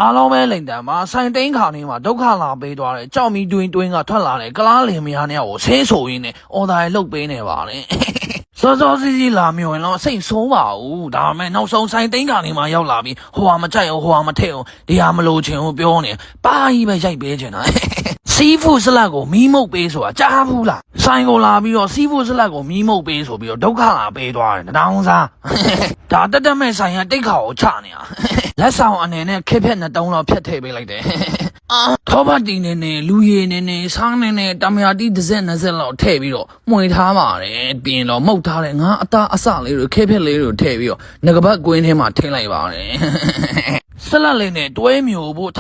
အားလုံးပဲလိန်တန်မှာဆိုင်တိန်ခါနေမှာဒုက္ခလာပေးသွားတယ်ကြောက်မီတွင်းကထွက်လာတယ်ကလားလင်မယားနှစ်ယောက်ကိုဆင်းဆိုရင်းနဲ့အော်ဒါရလှုပ်ပေးနေပါလေစောစောစီလာမျိုးရင်တော့စိတ်ဆိုးပါဘူးဒါပေမဲ့နောက်ဆုံးဆိုင်တိန်ခါနေမှာရောက်လာပြီးဟိုဟာမကြိုက်အောင်ဟိုဟာမထည့်အောင်ဒီဟာမလိုချင်ဘူးပြောနေပါကြီးပဲရိုက်ပေးချင်တာစီးဖူးစလက်ကိုမီးမုတ်ပေးဆိုတာကြားဘူးလားဆိုင်ကိုလာပြီးတော့စီးဖူးစလက်ကိုမီးမုတ်ပေးဆိုပြီးတော့ဒုက္ခလာပေးသွားတယ်တောင်းစားဒါတက်မဲ့ဆိုင်ကတိတ်ခါကိုချနေတာလက်ဆောင်အနေနဲ့ခက်ဖြက်နဲ့တုံးတော့ဖြတ်ထည့်ပေးလိုက်တယ်ထောပတ်တီနေလူရည်နေဆောင်းနေတမယာတီတစ်စက်နှစ်စက်လောက်ထည့်ပြီးတော့မှွေထားပါတယ်ပြင်တော့မှုတ်ထားတယ်ငါအသားအစလေးတွေခက်ဖြက်လေးတွေထည့်ပြီးတော့ငကပတ်ကွင်းထဲမှာထည့်လိုက်ပါတယ်ဆက်လက်လေးနဲ့တွဲမျိုးဖို့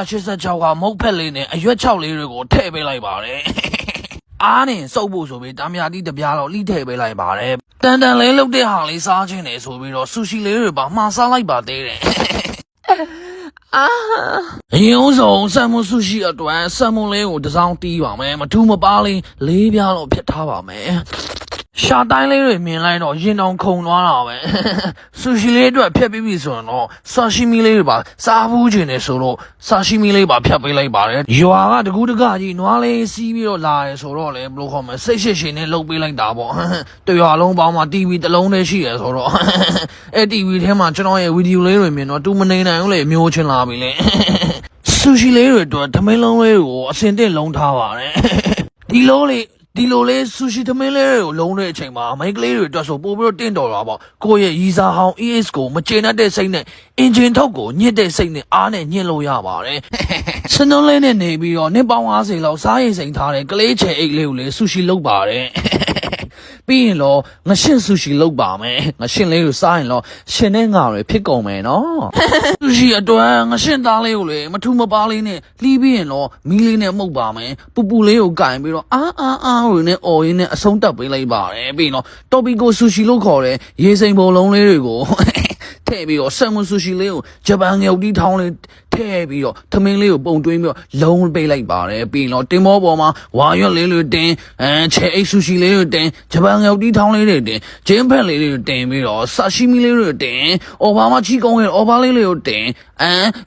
1986ကမုတ်ဖက်လေးနဲ့အရွက်6လေးတွေကိုထည့်ပေးလိုက်ပါတယ်အားနဲ့စုပ်ဖို့ဆိုပြီးတမယာတီတပြားတော့လိထည့်ပေးလိုက်ပါတယ်တန်လေးလုတ်တဲ့ဟာလေးစားခြင်းနေဆိုပြီးတော့ဆူရှီလေးတွေပါမှားစားလိုက်ပါသေးတယ်အရင်ဆုံးဆမ်မွန်ဆူရှီအတွက်ဆမ်မွန်လေးကိုတစ်စောင်းတီးပါမယ်မထူးမပါလေးလေးပြားတော့ဖြတ်ထားပါမယ်ရှာတိုင်းလေးတွေမြင်လိုက်တော့ရင်တောင်ခုန်သွားတာပဲဆူရှီလေးအတွက်ဖြတ်ပြီးပြီဆိုရင်တော့ဆာရှိမီလေးတွေပါစားဘူးခြင်းနေဆိုတော့ဆာရှိမီလေးပါဖြတ်ပေးလိုက်ပါတယ်ရွာကတကူးတကကြီးနွားလေးစီးပြီးတော့လာတယ်ဆိုတော့လေဘယ်လိုခေါ်မလဲစိတ်ရှိနဲ့လှုပ်ပေးလိုက်တာပေါ့တရွာလုံးပေါင်းမှာ TV တစ်လုံးနဲ့ရှိရဆိုတော့အဲ TV ထဲမှာကျွန်တော်ရဲ့ဗီဒီယိုလေးတွေမြင်တော့တူမနေနိုင်ဘူးလေမျိုးချင်းလာပြီလေဆူရှီလေးတွေအတွက်ထမင်းလုံးလေးကိုအစင်တက်လုံးထားပါတယ်ဒီလိုလေးဆူရှီသမင်းလေးတွေကိုလုံးတဲ့အချိန်မှာမိန်းကလေးတွေအတွက်ဆိုပို့ပြီးတော့တင့်တော်တာပေါ့ကိုယ့်ရဲ့ရီစာဟောင်း ES ကိုမကျေနပ်တဲ့စိတ်နဲ့အင်ဂျင်ထုတ်ကိုညစ်တဲ့စိတ်နဲ့အားနဲ့ညှစ်လို့ရပါတယ်စနုံးလေးနဲ့နေပြီးတော့နှစ်ပေါင်း50လောက်စားရည်စိန်ထားတဲ့ကလေးချယ်အိတ်လေးကိုလေဆူရှီလုပ်ပါတယ်ပြီးရင်တော့ငရှင်းဆူရှီလုပ်ပါမယ်ငရှင်းလေးကိုစားရင်တော့ရှင်နဲ့ငါတွေဖြစ်ကုန်မယ်နော်ဆူရှီအတွက်ငရှင်းသားလေးကိုလေမထူမပါလေးနဲ့လှီးပြီးရင်တော့မီးလေးနဲ့မှုတ်ပါမယ်ပူပူလေးကိုကင်ပြီးတော့အာတွေနဲ့အော်ရင်းနဲ့အဆုံးတက်ပေးလိုက်ပါတယ်ပြီးရင်တော့တော်ပီကိုဆူရှီလို့ခေါ်တဲ့ရေစိမ်ပုံလုံးလေးတွေကိုထည့်ပြီးတော့ဆမ်မွန်ဆူရှီလေးကိုဂျပန်ငုတ်တီးထောင်းလေးထည့်ပြီးတော့ထမင်းလေးကိုပုံတွင်းပြီးတော့လုံးပေးလိုက်ပါတယ်ပြီးရင်တော့တင်မောပေါ်မှာဝါရွက်လေးတွေတင်ချဲအိတ်ဆူရှီလေးတွေတင်ဂျပန်ငုတ်တီးထောင်းလေးတွေတင်ဂျင်းဖက်လေးတွေတင်ပြီးတော့ဆာရှိမီလေးတွေတင်အော်ဘာမချီကုန်းရဲ့အော်ဘာလေးတွေကိုတင်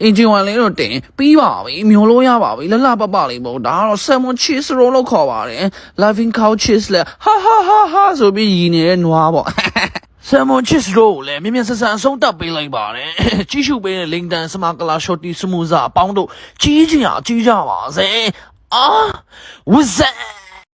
အင်ဂျင်ဝမ်လေးတွေတင်ပြီးပါပြီမျိုးလို့ရပါပြီလှပပလေးပေါ့ဒါကတော့ဆမ်မွန်ချီစရိုလို့ခေါ်ပါတယ် Living Cow Cheese လေဟာဆိုပြီးရည်နေတဲ့နွားပေါ့ဆမ်မွန်ချစ်ရိုးလည်းမြင်ဆန်အဆုံးတက်ပေးလိုက်ပါတယ်ကြီးရှုပေးတဲ့လိန်တန်စမာကလာရှော့တီစမူဇာအပေါင်းတို့ကြီးကြပါစေဝဇ္ဇ